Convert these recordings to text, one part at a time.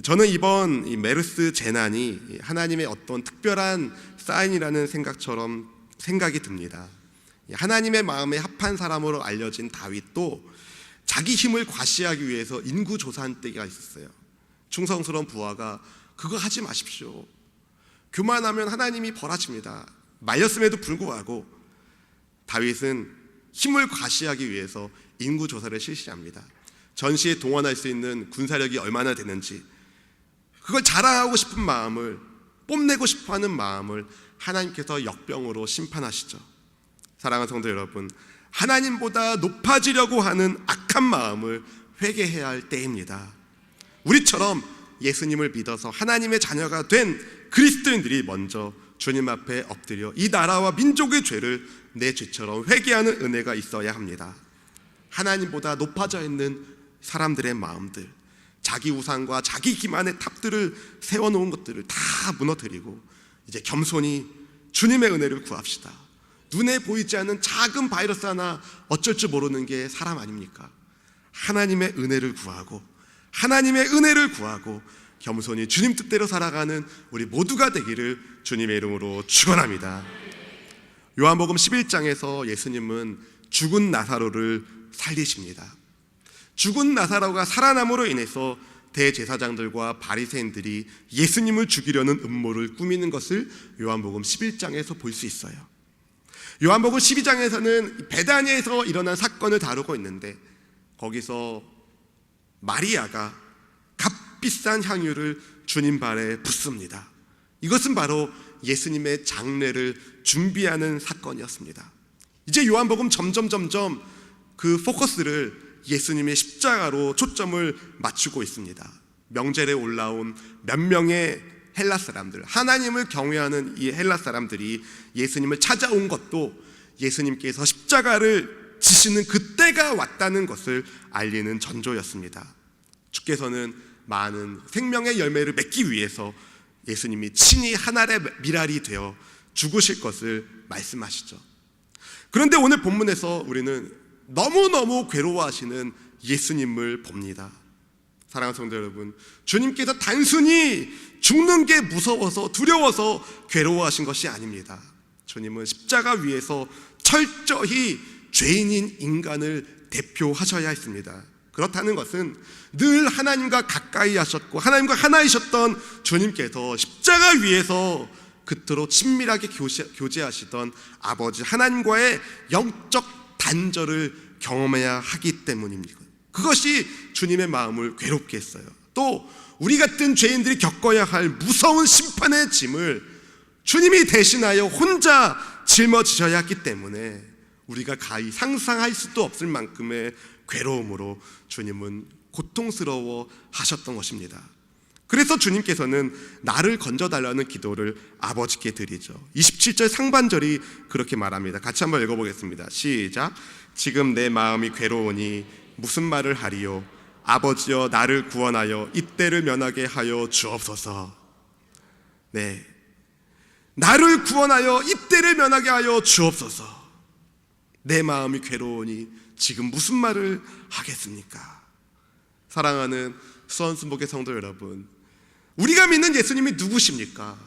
저는 이번 이 메르스 재난이 하나님의 어떤 특별한 사인이라는 생각이 듭니다. 하나님의 마음에 합한 사람으로 알려진 다윗도 자기 힘을 과시하기 위해서 인구 조사한 때가 있었어요. 충성스러운 부하가 그거 하지 마십시오. 교만하면 하나님이 벌하십니다. 말렸음에도 불구하고 다윗은 힘을 과시하기 위해서 인구 조사를 실시합니다. 전시에 동원할 수 있는 군사력이 얼마나 되는지, 그걸 자랑하고 싶은 마음을, 뽐내고 싶어하는 마음을 하나님께서 역병으로 심판하시죠. 사랑하는 성도 여러분, 하나님보다 높아지려고 하는 악한 마음을 회개해야 할 때입니다. 우리처럼 예수님을 믿어서 하나님의 자녀가 된 그리스도인들이 먼저 주님 앞에 엎드려 이 나라와 민족의 죄를 내 죄처럼 회개하는 은혜가 있어야 합니다. 하나님보다 높아져 있는 사람들의 마음들, 자기 우상과 자기 기만의 탑들을 세워놓은 것들을 다 무너뜨리고 이제 겸손히 주님의 은혜를 구합시다. 눈에 보이지 않는 작은 바이러스 하나 어쩔 줄 모르는 게 사람 아닙니까? 하나님의 은혜를 구하고, 하나님의 은혜를 구하고 겸손히 주님 뜻대로 살아가는 우리 모두가 되기를 주님의 이름으로 축원합니다. 요한복음 11장에서 예수님은 죽은 나사로를 살리십니다. 죽은 나사로가 살아남으로 인해서 대제사장들과 바리새인들이 예수님을 죽이려는 음모를 꾸미는 것을 요한복음 11장에서 볼 수 있어요. 요한복음 12장에서는 베다니에서 일어난 사건을 다루고 있는데, 거기서 마리아가 값비싼 향유를 주님 발에 붓습니다. 이것은 바로 예수님의 장례를 준비하는 사건이었습니다. 이제 요한복음 점점 그 포커스를 예수님의 십자가로 초점을 맞추고 있습니다. 명절에 올라온 몇 명의 헬라 사람들, 하나님을 경외하는 이 헬라 사람들이 예수님을 찾아온 것도 예수님께서 십자가를 지시는 그때가 왔다는 것을 알리는 전조였습니다. 주께서는 많은 생명의 열매를 맺기 위해서 예수님이 친히 한 알의 밀알이 되어 죽으실 것을 말씀하시죠. 그런데 오늘 본문에서 우리는 너무너무 괴로워하시는 예수님을 봅니다. 사랑하는 성도 여러분, 주님께서 단순히 죽는 게 무서워서 두려워서 괴로워하신 것이 아닙니다. 주님은 십자가 위에서 철저히 죄인인 인간을 대표하셔야 했습니다. 그렇다는 것은 늘 하나님과 가까이 하셨고 하나님과 하나이셨던 주님께서 십자가 위에서 그토록 친밀하게 교제하시던 아버지 하나님과의 영적 단절을 경험해야 하기 때문입니다. 그것이 주님의 마음을 괴롭게 했어요. 또 우리 같은 죄인들이 겪어야 할 무서운 심판의 짐을 주님이 대신하여 혼자 짊어지셔야 했기 때문에 우리가 가히 상상할 수도 없을 만큼의 괴로움으로 주님은 고통스러워 하셨던 것입니다. 그래서 주님께서는 나를 건져달라는 기도를 아버지께 드리죠. 27절 상반절이 그렇게 말합니다. 같이 한번 읽어보겠습니다. 시작. 지금 내 마음이 괴로우니 무슨 말을 하리요? 아버지여, 나를 구원하여 이때를 면하게 하여 주옵소서. 네, 나를 구원하여 이때를 면하게 하여 주옵소서. 내 마음이 괴로우니 지금 무슨 말을 하겠습니까? 사랑하는 수원순복의 성도 여러분, 우리가 믿는 예수님이 누구십니까?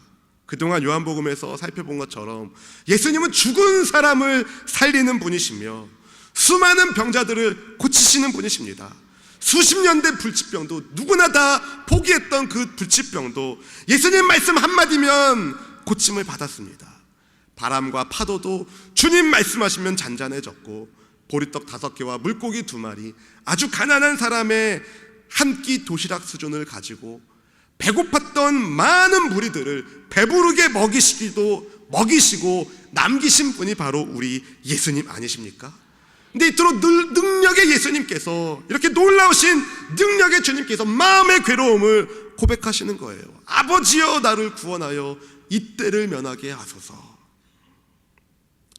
그동안 요한복음에서 살펴본 것처럼 예수님은 죽은 사람을 살리는 분이시며 수많은 병자들을 고치시는 분이십니다. 수십 년 된 불치병도 누구나 다 포기했던 그 불치병도 예수님 말씀 한마디면 고침을 받았습니다. 바람과 파도도 주님 말씀하시면 잔잔해졌고, 보리떡 5개와 물고기 2마리, 아주 가난한 사람의 한 끼 도시락 수준을 가지고 배고팠던 많은 무리들을 배부르게 먹이시고 남기신 분이 바로 우리 예수님 아니십니까? 근데 이토록 능력의 예수님께서, 이렇게 놀라우신 능력의 주님께서 마음의 괴로움을 고백하시는 거예요. 아버지여, 나를 구원하여 이때를 면하게 하소서.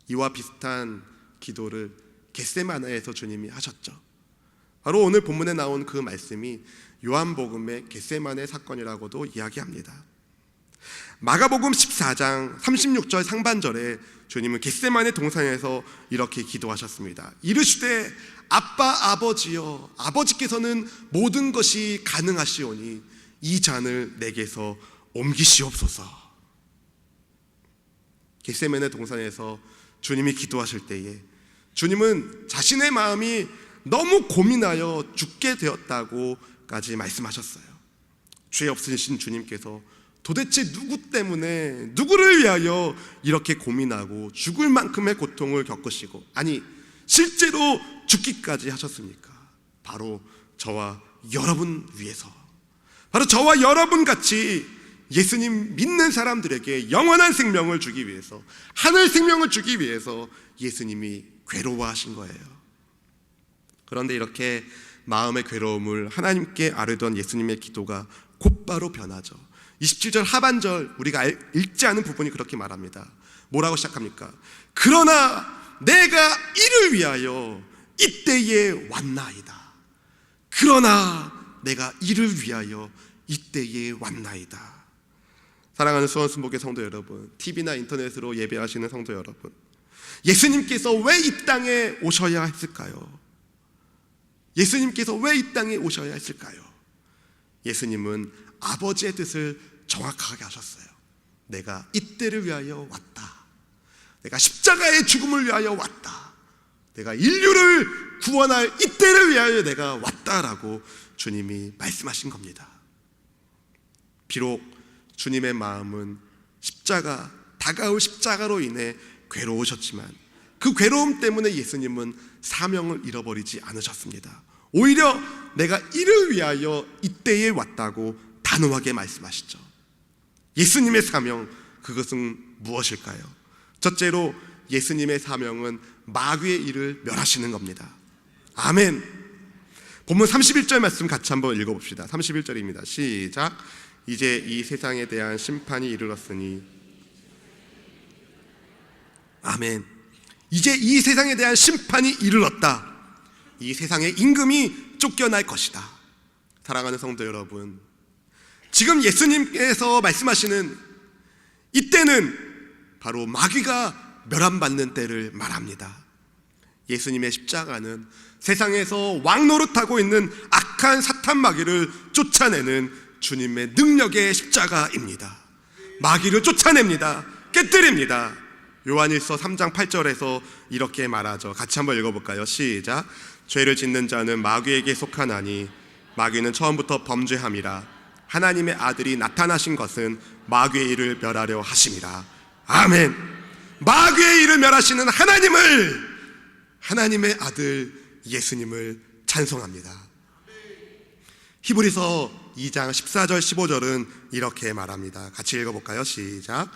이와 비슷한 기도를 겟세마네에서 주님이 하셨죠. 바로 오늘 본문에 나온 그 말씀이 요한복음의 겟세마네 사건이라고도 이야기합니다. 마가복음 14장 36절 상반절에 주님은 겟세마네 동산에서 이렇게 기도하셨습니다. 이르시되 아빠 아버지여, 아버지께서는 모든 것이 가능하시오니 이 잔을 내게서 옮기시옵소서. 겟세마네 동산에서 주님이 기도하실 때에 주님은 자신의 마음이 너무 고민하여 죽게 되었다고까지 말씀하셨어요. 죄 없으신 주님께서 도대체 누구 때문에, 누구를 위하여 이렇게 고민하고 죽을 만큼의 고통을 겪으시고, 아니 실제로 죽기까지 하셨습니까? 바로 저와 여러분 위해서, 바로 저와 여러분 같이 예수님 믿는 사람들에게 영원한 생명을 주기 위해서, 하늘 생명을 주기 위해서 예수님이 괴로워하신 거예요. 그런데 이렇게 마음의 괴로움을 하나님께 아뢰던 예수님의 기도가 곧바로 변하죠. 27절 하반절 우리가 읽지 않은 부분이 그렇게 말합니다. 뭐라고 시작합니까? 그러나 내가 이를 위하여 이때에 왔나이다. 그러나 내가 이를 위하여 이때에 왔나이다. 사랑하는 수원순복의 성도 여러분, TV나 인터넷으로 예배하시는 성도 여러분, 예수님께서 왜 이 땅에 오셔야 했을까요? 예수님께서 왜 이 땅에 오셔야 했을까요? 예수님은 아버지의 뜻을 정확하게 하셨어요. 내가 이때를 위하여 왔다. 내가 십자가의 죽음을 위하여 왔다. 내가 인류를 구원할 이때를 위하여 내가 왔다라고 주님이 말씀하신 겁니다. 비록 주님의 마음은 십자가, 다가올 십자가로 인해 괴로우셨지만 그 괴로움 때문에 예수님은 사명을 잃어버리지 않으셨습니다. 오히려 내가 이를 위하여 이때에 왔다고 단호하게 말씀하시죠. 예수님의 사명, 그것은 무엇일까요? 첫째로 예수님의 사명은 마귀의 일을 멸하시는 겁니다. 아멘. 본문 31절 말씀 같이 한번 읽어봅시다. 31절입니다. 시작. 이제 이 세상에 대한 심판이 이르렀으니, 아멘. 이제 이 세상에 대한 심판이 이르렀다. 이 세상의 임금이 쫓겨날 것이다. 사랑하는 성도 여러분, 지금 예수님께서 말씀하시는 이때는 바로 마귀가 멸함받는 때를 말합니다. 예수님의 십자가는 세상에서 왕노릇하고 있는 악한 사탄 마귀를 쫓아내는 주님의 능력의 십자가입니다. 마귀를 쫓아냅니다. 깨뜨립니다. 요한일서 3장 8절에서 이렇게 말하죠. 같이 한번 읽어볼까요? 시작. 죄를 짓는 자는 마귀에게 속하나니 마귀는 처음부터 범죄함이라. 하나님의 아들이 나타나신 것은 마귀의 일을 멸하려 하심이라. 아멘. 마귀의 일을 멸하시는 하나님을, 하나님의 아들 예수님을 찬송합니다. 히브리서 2장 14절 15절은 이렇게 말합니다. 같이 읽어볼까요? 시작.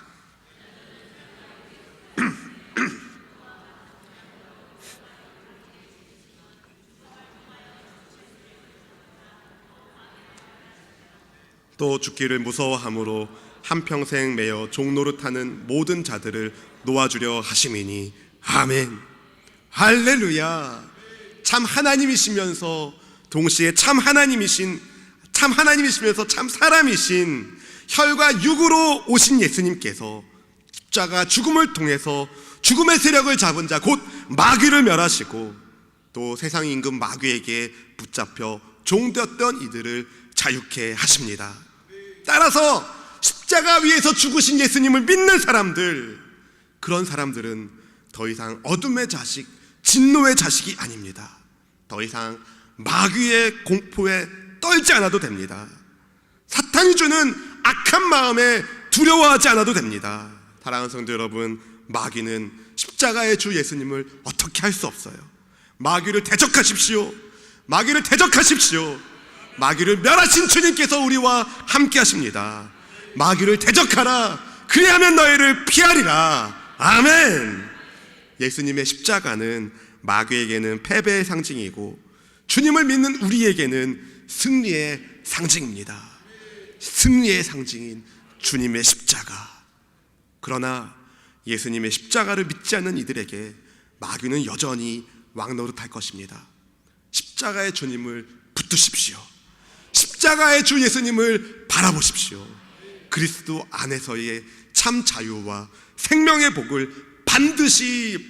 또 죽기를 무서워함으로 한평생 매여 종노릇하는 모든 자들을 놓아주려 하심이니. 아멘. 할렐루야. 참 하나님이시면서 동시에 참 하나님이시면서 참 사람이신 혈과 육으로 오신 예수님께서 십자가 죽음을 통해서 죽음의 세력을 잡은 자 곧 마귀를 멸하시고, 또 세상 임금 마귀에게 붙잡혀 종되었던 이들을 자유케 하십니다. 따라서 십자가 위에서 죽으신 예수님을 믿는 사람들, 그런 사람들은 더 이상 어둠의 자식, 진노의 자식이 아닙니다. 더 이상 마귀의 공포에 떨지 않아도 됩니다. 사탄이 주는 악한 마음에 두려워하지 않아도 됩니다. 사랑하는 성도 여러분, 마귀는 십자가의 주 예수님을 어떻게 할 수 없어요. 마귀를 대적하십시오. 마귀를 대적하십시오. 마귀를 멸하신 주님께서 우리와 함께 하십니다. 마귀를 대적하라. 그리하면 너희를 피하리라. 아멘. 예수님의 십자가는 마귀에게는 패배의 상징이고 주님을 믿는 우리에게는 승리의 상징입니다. 승리의 상징인 주님의 십자가. 그러나 예수님의 십자가를 믿지 않는 이들에게 마귀는 여전히 왕노릇할 것입니다. 십자가의 주님을 붙드십시오. 십자가의 주 예수님을 바라보십시오. 그리스도 안에서의 참 자유와 생명의 복을 반드시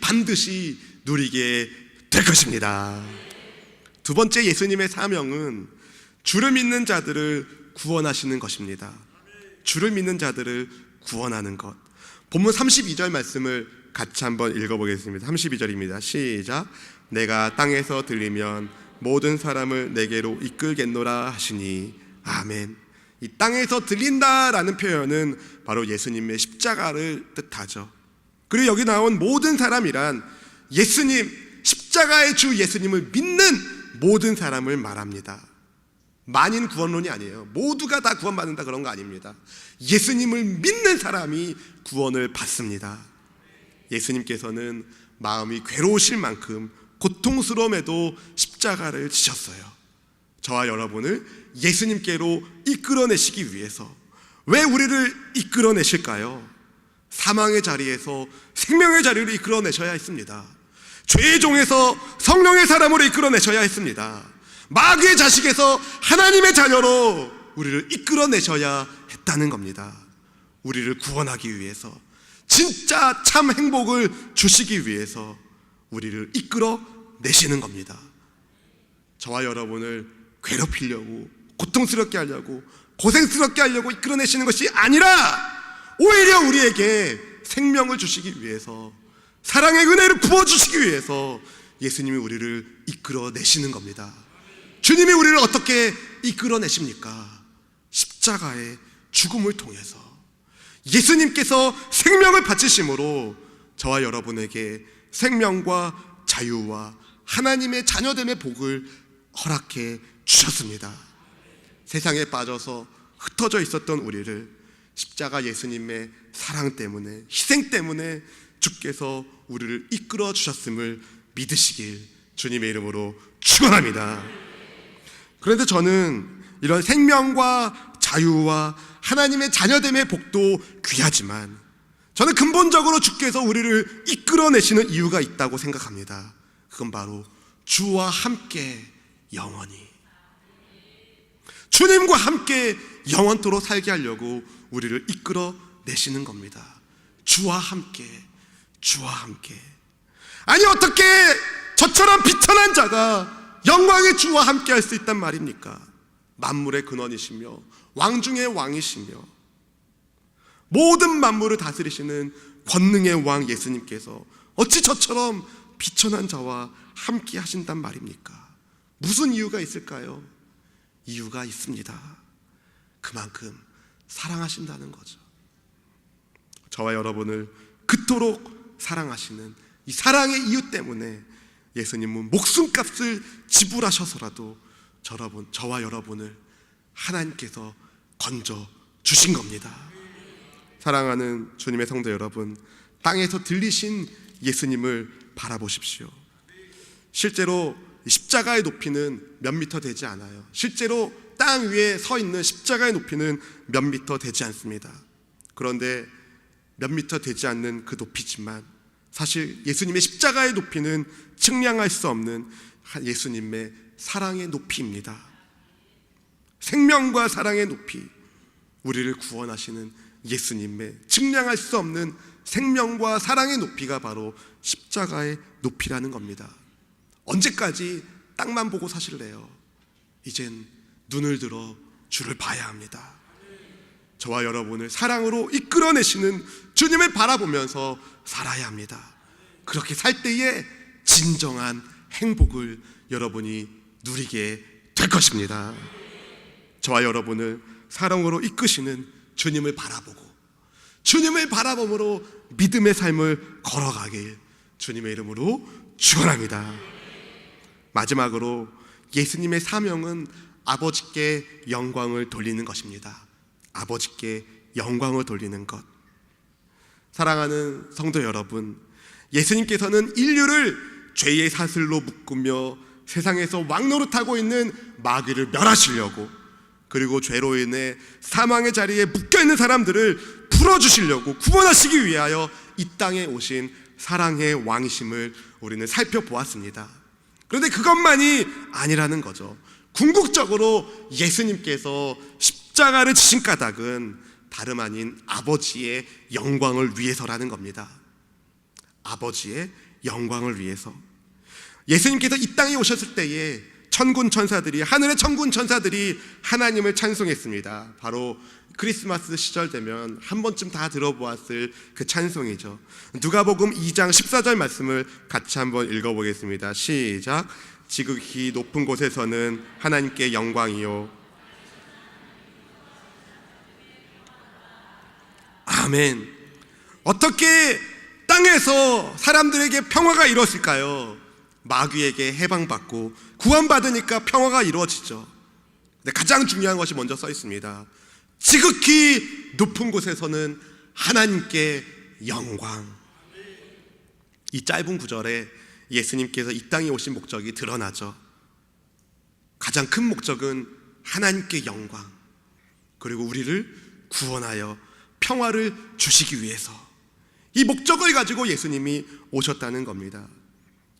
누리게 될 것입니다. 두 번째 예수님의 사명은 주를 믿는 자들을 구원하시는 것입니다. 주를 믿는 자들을 구원하는 것. 본문 32절 말씀을 같이 한번 읽어보겠습니다. 32절입니다. 시작. 내가 땅에서 들리면 모든 사람을 내게로 이끌겠노라 하시니 아멘. 이 땅에서 들린다라는 표현은 바로 예수님의 십자가를 뜻하죠. 그리고 여기 나온 모든 사람이란 예수님, 십자가의 주 예수님을 믿는 모든 사람을 말합니다. 만인 구원론이 아니에요. 모두가 다 구원받는다 그런 거 아닙니다. 예수님을 믿는 사람이 구원을 받습니다. 예수님께서는 마음이 괴로우실 만큼 고통스러움에도 십자가를 지셨어요. 저와 여러분을 예수님께로 이끌어내시기 위해서. 왜 우리를 이끌어내실까요? 사망의 자리에서 생명의 자리로 이끌어내셔야 했습니다. 죄의 종에서 성령의 사람으로 이끌어내셔야 했습니다. 마귀의 자식에서 하나님의 자녀로 우리를 이끌어내셔야 했다는 겁니다. 우리를 구원하기 위해서, 진짜 참 행복을 주시기 위해서 우리를 이끌어내시는 겁니다. 저와 여러분을 괴롭히려고, 고통스럽게 하려고, 고생스럽게 하려고 이끌어내시는 것이 아니라 오히려 우리에게 생명을 주시기 위해서, 사랑의 은혜를 부어주시기 위해서 예수님이 우리를 이끌어내시는 겁니다. 주님이 우리를 어떻게 이끌어내십니까? 십자가의 죽음을 통해서. 예수님께서 생명을 바치심으로 저와 여러분에게 생명과 자유와 하나님의 자녀됨의 복을 허락해 주셨습니다. 세상에 빠져서 흩어져 있었던 우리를 십자가 예수님의 사랑 때문에, 희생 때문에 주께서 우리를 이끌어 주셨음을 믿으시길 주님의 이름으로 축원합니다. 그런데 저는 이런 생명과 자유와 하나님의 자녀됨의 복도 귀하지만 저는 근본적으로 주께서 우리를 이끌어내시는 이유가 있다고 생각합니다. 그건 바로 주와 함께 영원히, 주님과 함께 영원토록 살게 하려고 우리를 이끌어내시는 겁니다. 주와 함께, 주와 함께. 아니 어떻게 저처럼 비천한 자가 영광의 주와 함께 할 수 있단 말입니까? 만물의 근원이시며 왕 중의 왕이시며 모든 만물을 다스리시는 권능의 왕 예수님께서 어찌 저처럼 비천한 자와 함께 하신단 말입니까? 무슨 이유가 있을까요? 이유가 있습니다. 그만큼 사랑하신다는 거죠. 저와 여러분을 그토록 사랑하시는 이 사랑의 이유 때문에 예수님은 목숨값을 지불하셔서라도 저와 여러분을 하나님께서 건져 주신 겁니다. 사랑하는 주님의 성도 여러분, 땅에서 들리신 예수님을 바라보십시오. 실제로 십자가의 높이는 몇 미터 되지 않아요. 실제로 땅 위에 서 있는 십자가의 높이는 몇 미터 되지 않습니다. 그런데 몇 미터 되지 않는 그 높이지만 사실 예수님의 십자가의 높이는 측량할 수 없는 예수님의 사랑의 높이입니다. 생명과 사랑의 높이, 우리를 구원하시는 예수님의 측량할 수 없는 생명과 사랑의 높이가 바로 십자가의 높이라는 겁니다. 언제까지 땅만 보고 사실래요? 이젠 눈을 들어 주를 봐야 합니다. 저와 여러분을 사랑으로 이끌어내시는 주님을 바라보면서 살아야 합니다. 그렇게 살 때에 진정한 행복을 여러분이 누리게 될 것입니다. 저와 여러분을 사랑으로 이끄시는 주님을 바라보고 주님을 바라봄으로 믿음의 삶을 걸어가길 주님의 이름으로 축원합니다. 마지막으로 예수님의 사명은 아버지께 영광을 돌리는 것입니다. 아버지께 영광을 돌리는 것. 사랑하는 성도 여러분, 예수님께서는 인류를 죄의 사슬로 묶으며 세상에서 왕노릇하고 있는 마귀를 멸하시려고, 그리고 죄로 인해 사망의 자리에 묶여있는 사람들을 풀어주시려고 구원하시기 위하여 이 땅에 오신 사랑의 왕이심을 우리는 살펴보았습니다. 그런데 그것만이 아니라는 거죠. 궁극적으로 예수님께서 십자가를 지신 까닭은 다름 아닌 아버지의 영광을 위해서라는 겁니다. 아버지의 영광을 위해서. 예수님께서 이 땅에 오셨을 때에 천군 천사들이, 하늘의 천군 천사들이 하나님을 찬송했습니다. 바로 크리스마스 시절 되면 한 번쯤 다 들어보았을 그 찬송이죠. 누가복음 2장 14절 말씀을 같이 한번 읽어보겠습니다. 시작. 지극히 높은 곳에서는 하나님께 영광이요. 아멘. 어떻게 땅에서 사람들에게 평화가 이루어질까요? 마귀에게 해방받고 구원받으니까 평화가 이루어지죠. 근데 가장 중요한 것이 먼저 써 있습니다. 지극히 높은 곳에서는 하나님께 영광. 이 짧은 구절에 예수님께서 이 땅에 오신 목적이 드러나죠. 가장 큰 목적은 하나님께 영광, 그리고 우리를 구원하여 평화를 주시기 위해서 이 목적을 가지고 예수님이 오셨다는 겁니다.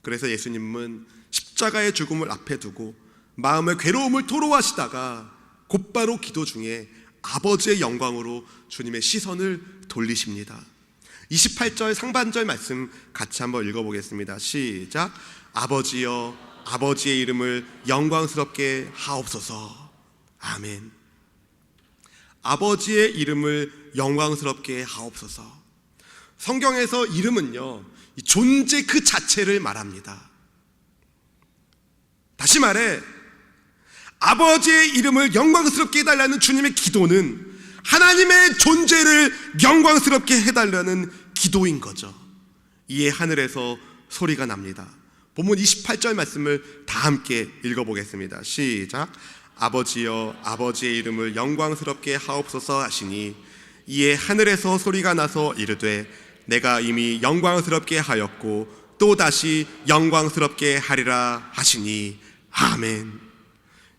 그래서 예수님은 십자가의 죽음을 앞에 두고 마음의 괴로움을 토로하시다가 곧바로 기도 중에 아버지의 영광으로 주님의 시선을 돌리십니다. 28절 상반절 말씀 같이 한번 읽어보겠습니다. 시작. 아버지여, 아버지의 이름을 영광스럽게 하옵소서. 아멘. 아버지의 이름을 영광스럽게 하옵소서. 성경에서 이름은요, 존재 그 자체를 말합니다. 다시 말해, 아버지의 이름을 영광스럽게 해달라는 주님의 기도는 하나님의 존재를 영광스럽게 해달라는 기도인 거죠. 이에 하늘에서 소리가 납니다. 본문 28절 말씀을 다 함께 읽어보겠습니다. 시작. 아버지여, 아버지의 이름을 영광스럽게 하옵소서 하시니 이에 하늘에서 소리가 나서 이르되 내가 이미 영광스럽게 하였고 또 다시 영광스럽게 하리라 하시니 아멘.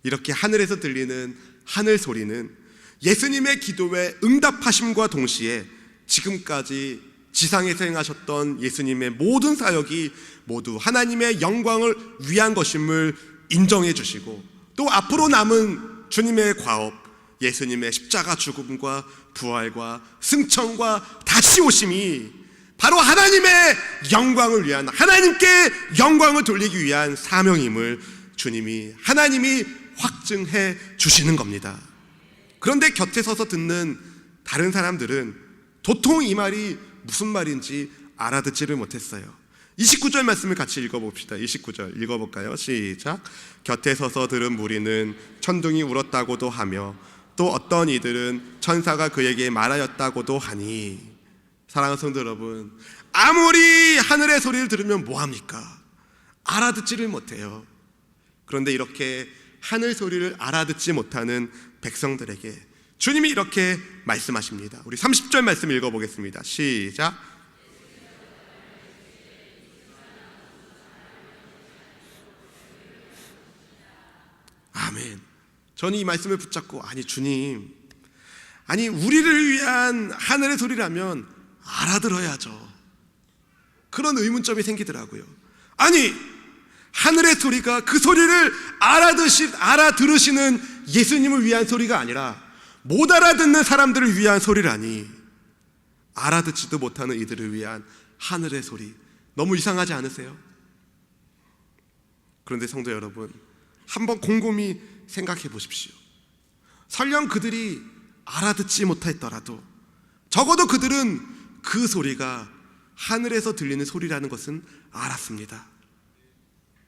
이렇게 하늘에서 들리는 하늘 소리는 예수님의 기도에 응답하심과 동시에 지금까지 지상에서 행하셨던 예수님의 모든 사역이 모두 하나님의 영광을 위한 것임을 인정해 주시고, 또 앞으로 남은 주님의 과업, 예수님의 십자가 죽음과 부활과 승천과 다시 오심이 바로 하나님의 영광을 위한, 하나님께 영광을 돌리기 위한 사명임을 하나님이 확증해 주시는 겁니다. 그런데 곁에 서서 듣는 다른 사람들은 도통 이 말이 무슨 말인지 알아듣지를 못했어요. 29절 말씀을 같이 읽어봅시다. 29절 읽어볼까요? 시작. 곁에 서서 들은 무리는 천둥이 울었다고도 하며 또 어떤 이들은 천사가 그에게 말하였다고도 하니. 사랑하는 성도 여러분, 아무리 하늘의 소리를 들으면 뭐합니까? 알아듣지를 못해요. 그런데 이렇게 하늘 소리를 알아듣지 못하는 백성들에게 주님이 이렇게 말씀하십니다. 우리 30절 말씀 읽어보겠습니다. 시작. 아멘. 저는 이 말씀을 붙잡고, 아니 주님, 아니 우리를 위한 하늘의 소리라면 알아들어야죠. 그런 의문점이 생기더라고요. 아니 하늘의 소리가 그 소리를 알아들으시는 예수님을 위한 소리가 아니라 못 알아듣는 사람들을 위한 소리라니, 알아듣지도 못하는 이들을 위한 하늘의 소리, 너무 이상하지 않으세요? 그런데 성도 여러분, 한번 곰곰이 생각해 보십시오. 설령 그들이 알아듣지 못했더라도 적어도 그들은 그 소리가 하늘에서 들리는 소리라는 것은 알았습니다.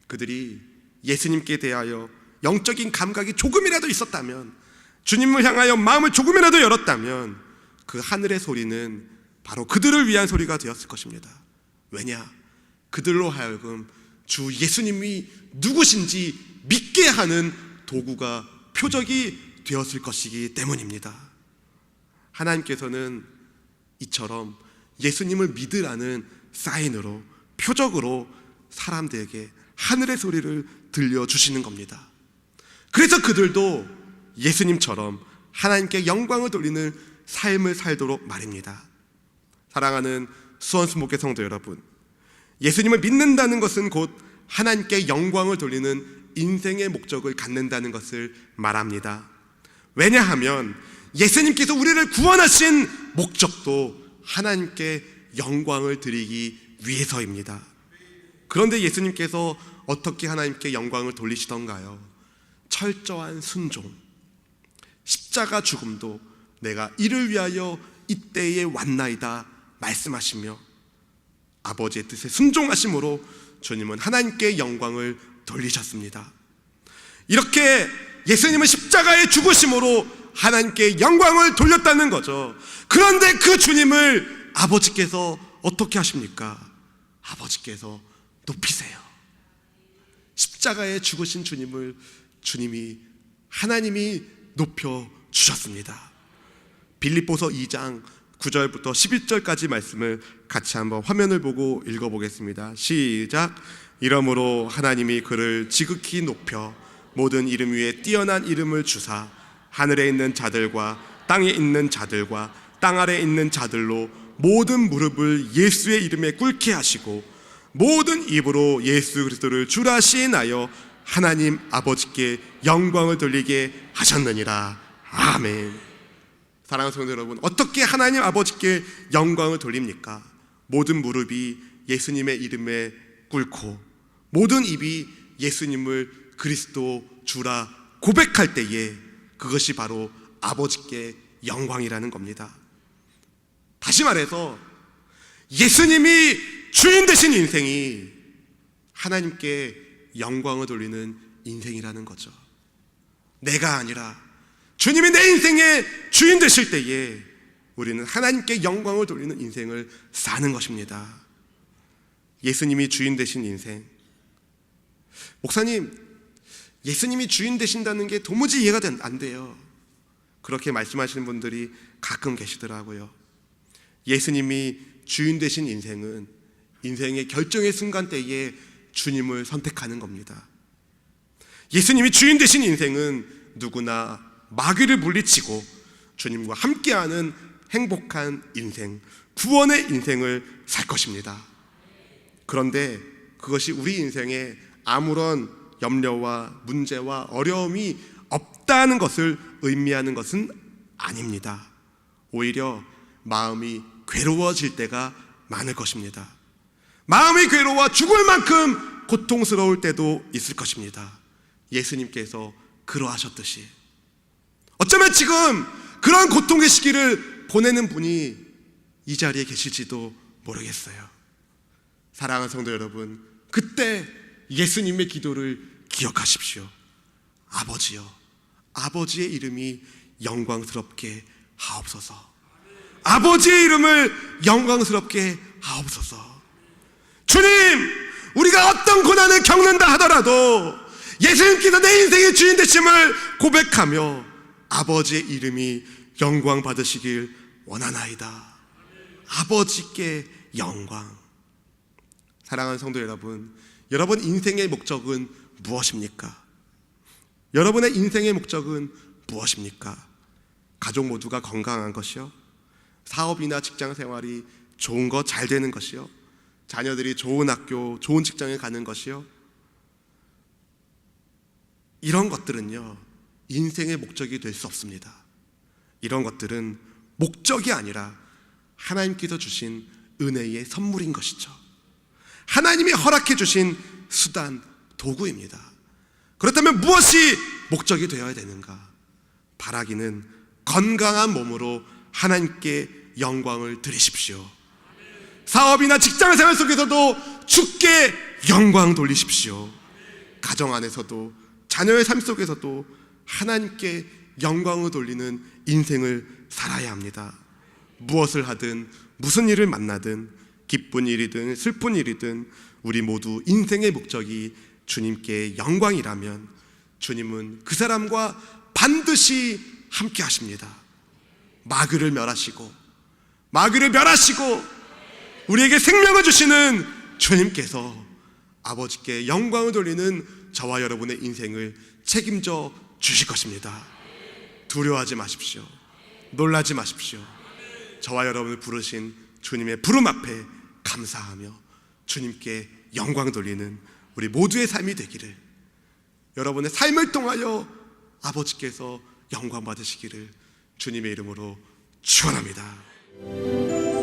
그들이 예수님께 대하여 영적인 감각이 조금이라도 있었다면, 주님을 향하여 마음을 조금이라도 열었다면 그 하늘의 소리는 바로 그들을 위한 소리가 되었을 것입니다. 왜냐? 그들로 하여금 주 예수님이 누구신지 믿게 하는 도구가, 표적이 되었을 것이기 때문입니다. 하나님께서는 이처럼 예수님을 믿으라는 사인으로, 표적으로 사람들에게 하늘의 소리를 들려주시는 겁니다. 그래서 그들도 예수님처럼 하나님께 영광을 돌리는 삶을 살도록 말입니다. 사랑하는 수원수목회 성도 여러분, 예수님을 믿는다는 것은 곧 하나님께 영광을 돌리는 인생의 목적을 갖는다는 것을 말합니다. 왜냐하면 예수님께서 우리를 구원하신 목적도 하나님께 영광을 드리기 위해서입니다. 그런데 예수님께서 어떻게 하나님께 영광을 돌리시던가요? 철저한 순종, 십자가 죽음도 내가 이를 위하여 이때에 왔나이다 말씀하시며 아버지의 뜻에 순종하심으로 주님은 하나님께 영광을 돌리셨습니다. 이렇게 예수님은 십자가에 죽으심으로 하나님께 영광을 돌렸다는 거죠. 그런데 그 주님을 아버지께서 어떻게 하십니까? 아버지께서 높이세요. 십자가에 죽으신 주님을 하나님이 높여 주셨습니다. 빌립보서 2장 9절부터 11절까지 말씀을 같이 한번 화면을 보고 읽어보겠습니다. 시작. 이러므로 하나님이 그를 지극히 높여 모든 이름 위에 뛰어난 이름을 주사 하늘에 있는 자들과 땅에 있는 자들과 땅 아래에 있는 자들로 모든 무릎을 예수의 이름에 꿇게 하시고 모든 입으로 예수 그리스도를 주라 시인하여 하나님 아버지께 영광을 돌리게 하셨느니라. 아멘. 사랑하는 성도 여러분, 어떻게 하나님 아버지께 영광을 돌립니까? 모든 무릎이 예수님의 이름에 꿇고 모든 입이 예수님을 그리스도 주라 고백할 때에 그것이 바로 아버지께 영광이라는 겁니다. 다시 말해서 예수님이 주인 되신 인생이 하나님께 영광을 돌리는 인생이라는 거죠. 내가 아니라 주님이 내 인생의 주인 되실 때에 우리는 하나님께 영광을 돌리는 인생을 사는 것입니다. 예수님이 주인 되신 인생. 목사님, 예수님이 주인 되신다는 게 도무지 이해가 안 돼요. 그렇게 말씀하시는 분들이 가끔 계시더라고요. 예수님이 주인 되신 인생은 인생의 결정의 순간 때에 주님을 선택하는 겁니다. 예수님이 주인 되신 인생은 누구나 마귀를 물리치고 주님과 함께하는 행복한 인생, 구원의 인생을 살 것입니다. 그런데 그것이 우리 인생에 아무런 염려와 문제와 어려움이 없다는 것을 의미하는 것은 아닙니다. 오히려 마음이 괴로워질 때가 많을 것입니다. 마음이 괴로워 죽을 만큼 고통스러울 때도 있을 것입니다. 예수님께서 그러하셨듯이 어쩌면 지금 그런 고통의 시기를 보내는 분이 이 자리에 계실지도 모르겠어요. 사랑하는 성도 여러분, 그때 예수님의 기도를 기억하십시오. 아버지여, 아버지의 이름이 영광스럽게 하옵소서. 아버지의 이름을 영광스럽게 하옵소서. 주님, 우리가 어떤 고난을 겪는다 하더라도 예수님께서 내 인생의 주인 되심을 고백하며 아버지의 이름이 영광 받으시길 원하나이다. 아버지께 영광. 사랑하는 성도 여러분, 여러분 인생의 목적은 무엇입니까? 여러분의 인생의 목적은 무엇입니까? 가족 모두가 건강한 것이요? 사업이나 직장 생활이 좋은 것, 잘 되는 것이요? 자녀들이 좋은 학교, 좋은 직장에 가는 것이요? 이런 것들은요, 인생의 목적이 될 수 없습니다. 이런 것들은 목적이 아니라 하나님께서 주신 은혜의 선물인 것이죠. 하나님이 허락해 주신 수단, 도구입니다. 그렇다면 무엇이 목적이 되어야 되는가? 바라기는 건강한 몸으로 하나님께 영광을 드리십시오. 사업이나 직장생활 속에서도 주께 영광 돌리십시오. 가정 안에서도 자녀의 삶 속에서도 하나님께 영광을 돌리는 인생을 살아야 합니다. 무엇을 하든 무슨 일을 만나든 기쁜 일이든 슬픈 일이든 우리 모두 인생의 목적이 주님께 영광이라면 주님은 그 사람과 반드시 함께 하십니다. 마귀를 멸하시고 우리에게 생명을 주시는 주님께서 아버지께 영광을 돌리는 저와 여러분의 인생을 책임져 주실 것입니다. 두려워하지 마십시오. 놀라지 마십시오. 저와 여러분을 부르신 주님의 부름 앞에 감사하며 주님께 영광 돌리는 우리 모두의 삶이 되기를, 여러분의 삶을 통하여 아버지께서 영광 받으시기를 주님의 이름으로 축원합니다.